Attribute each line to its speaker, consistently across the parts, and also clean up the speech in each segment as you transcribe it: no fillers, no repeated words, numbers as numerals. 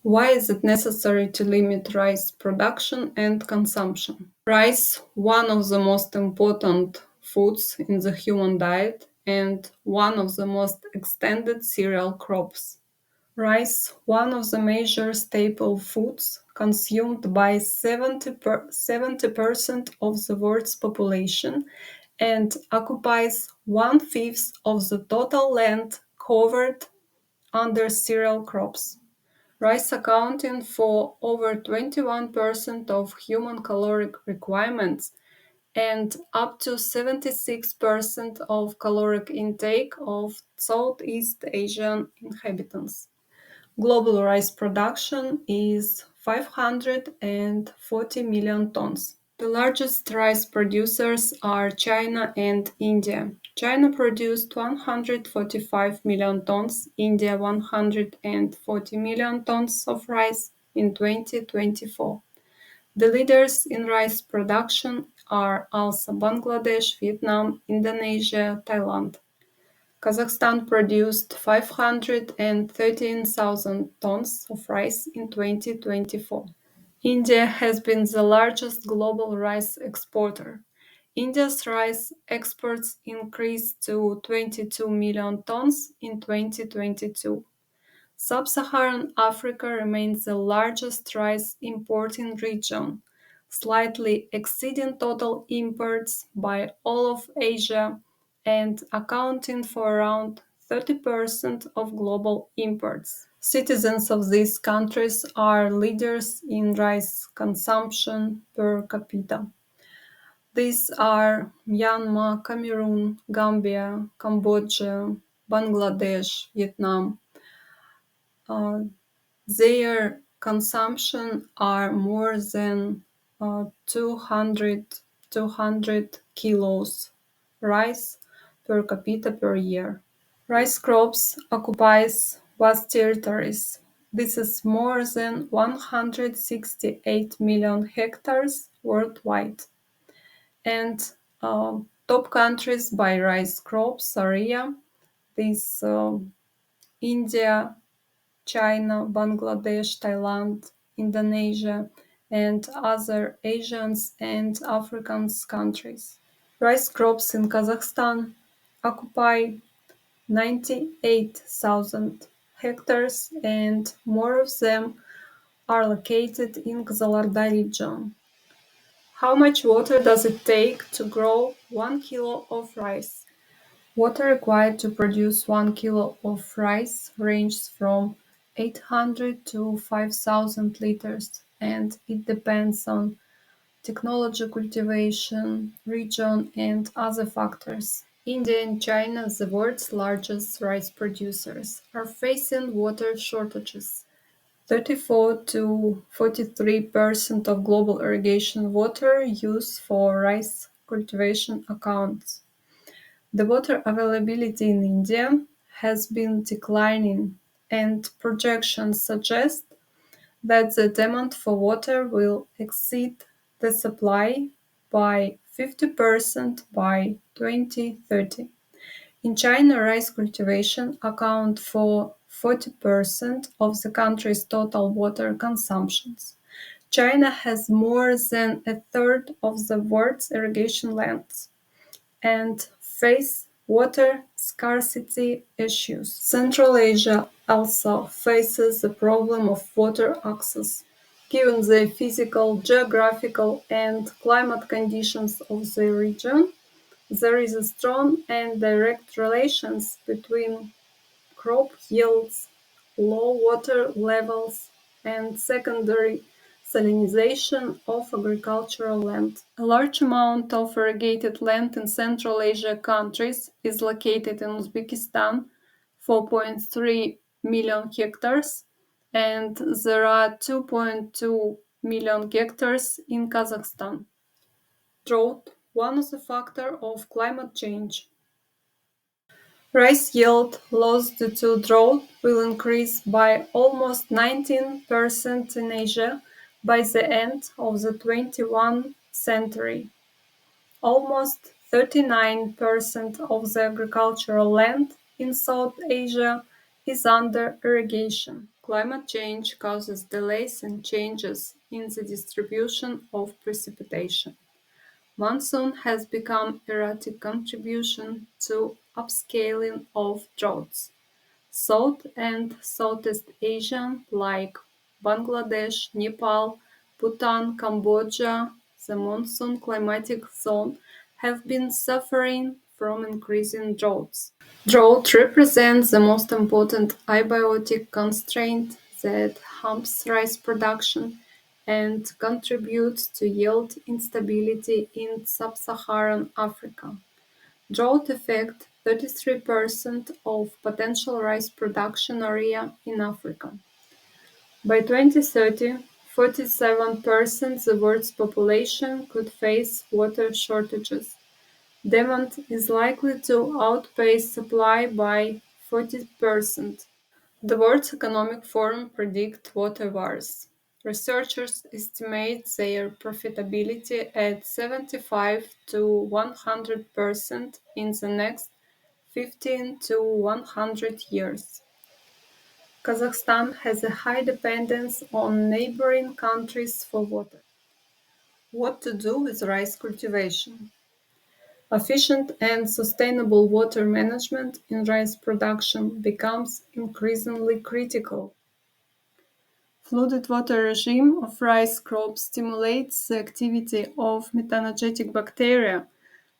Speaker 1: Why is it necessary to limit rice production and consumption? Rice, one of the most important foods in the human diet and one of the most extended cereal crops. Rice, one of the major staple foods consumed by 70% of the world's population and occupies one-fifth of the total land covered under cereal crops. Rice accounting for over 21% of human caloric requirements and up to 76% of caloric intake of Southeast Asian inhabitants. Global rice production is 540 million tons. The largest rice producers are China and India. China produced 145 million tons, India 140 million tons of rice in 2024. The leaders in rice production are also Bangladesh, Vietnam, Indonesia, Thailand. Kazakhstan produced 513,000 tons of rice in 2024. India has been the largest global rice exporter. India's rice exports increased to 22 million tons in 2022. Sub-Saharan Africa remains the largest rice importing region, slightly exceeding total imports by all of Asia and accounting for around 30% of global imports. Citizens of these countries are leaders in rice consumption per capita. These are Myanmar, Cameroon, Gambia, Cambodia, Bangladesh, Vietnam. Uh, their consumption are more than 200 kilos rice per capita per year. Rice crops occupies vast territories. This is more than 168 million hectares worldwide. And top countries by rice crops area, this India, China, Bangladesh, Thailand, Indonesia, and other Asian and African countries. Rice crops in Kazakhstan occupy 98,000 hectares, and more of them are located in Kızıldağ region. How much water does it take to grow 1 kilo of rice? Water required to produce 1 kilo of rice ranges from 800 to 5,000 liters, and it depends on technology, cultivation, region, and other factors. India and China, the world's largest rice producers, are facing water shortages. 34 to 43% of global irrigation water use for rice cultivation accounts. The water availability in India has been declining, and projections suggest that the demand for water will exceed the supply by 50% by 2030. In China, rice cultivation accounts for 40% of the country's total water consumptions. China has more than a third of the world's irrigation lands and face water scarcity issues. Central Asia also faces the problem of water access. Given the physical, geographical, and climate conditions of the region, there is a strong and direct relations between crop yields, low water levels, and secondary salinization of agricultural land. A large amount of irrigated land in Central Asia countries is located in Uzbekistan, 4.3 million hectares, and there are 2.2 million hectares in Kazakhstan. Drought, one of the factors of climate change. Rice yield loss due to drought will increase by almost 19% in Asia by the end of the 21st century. Almost 39% of the agricultural land in South Asia is under irrigation. Climate change causes delays and changes in the distribution of precipitation. Monsoon has become erratic contribution to upscaling of droughts. South and Southeast Asia, like Bangladesh, Nepal, Bhutan, Cambodia, the monsoon climatic zone, have been suffering from increasing droughts. Drought represents the most important abiotic constraint that harms rice production and contributes to yield instability in sub-Saharan Africa. Drought affects 33% of potential rice production area in Africa. By 2030, 47% of the world's population could face water shortages. Demand is likely to outpace supply by 40%. The World Economic Forum predicts water wars. Researchers estimate their profitability at 75 to 100% in the next 15 to 100 years. Kazakhstan has a high dependence on neighboring countries for water. What to do with rice cultivation? Efficient and sustainable water management in rice production becomes increasingly critical. Flooded water regime of rice crop stimulates the activity of methanogenic bacteria,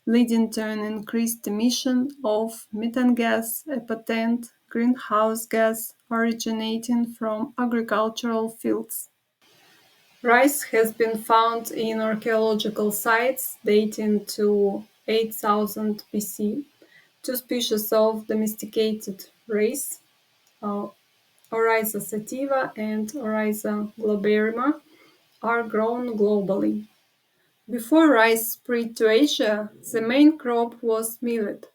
Speaker 1: leading to an increased emission of methane gas, a potent greenhouse gas originating from agricultural fields. Rice has been found in archaeological sites dating to 8000 BC. Two species of domesticated rice, uh, Oryza sativa and Oryza glaberrima, are grown globally. Before rice spread to Asia, the main crop was millet,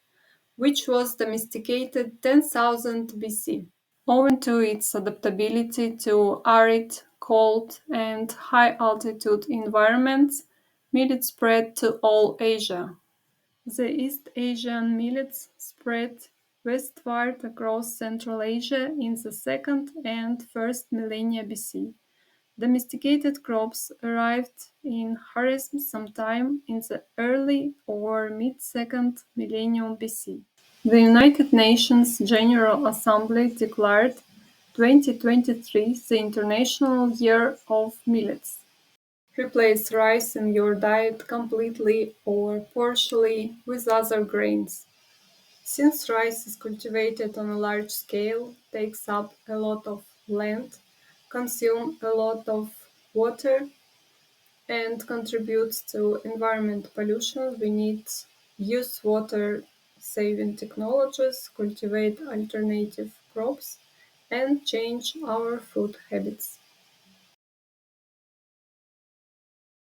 Speaker 1: which was domesticated 10,000 BC. Owing to its adaptability to arid, cold, and high-altitude environments, millet spread to all Asia. The East Asian millets spread westward across Central Asia in the second and first millennia BC. Domesticated crops arrived in Kharizm sometime in the early or mid-second millennium BC. The United Nations General Assembly declared 2023 the International Year of Millets. Replace rice in your diet completely or partially with other grains. Since rice is cultivated on a large scale, takes up a lot of land, consumes a lot of water, and contributes to environment pollution, we need use water saving technologies, cultivate alternative crops, and change our food habits.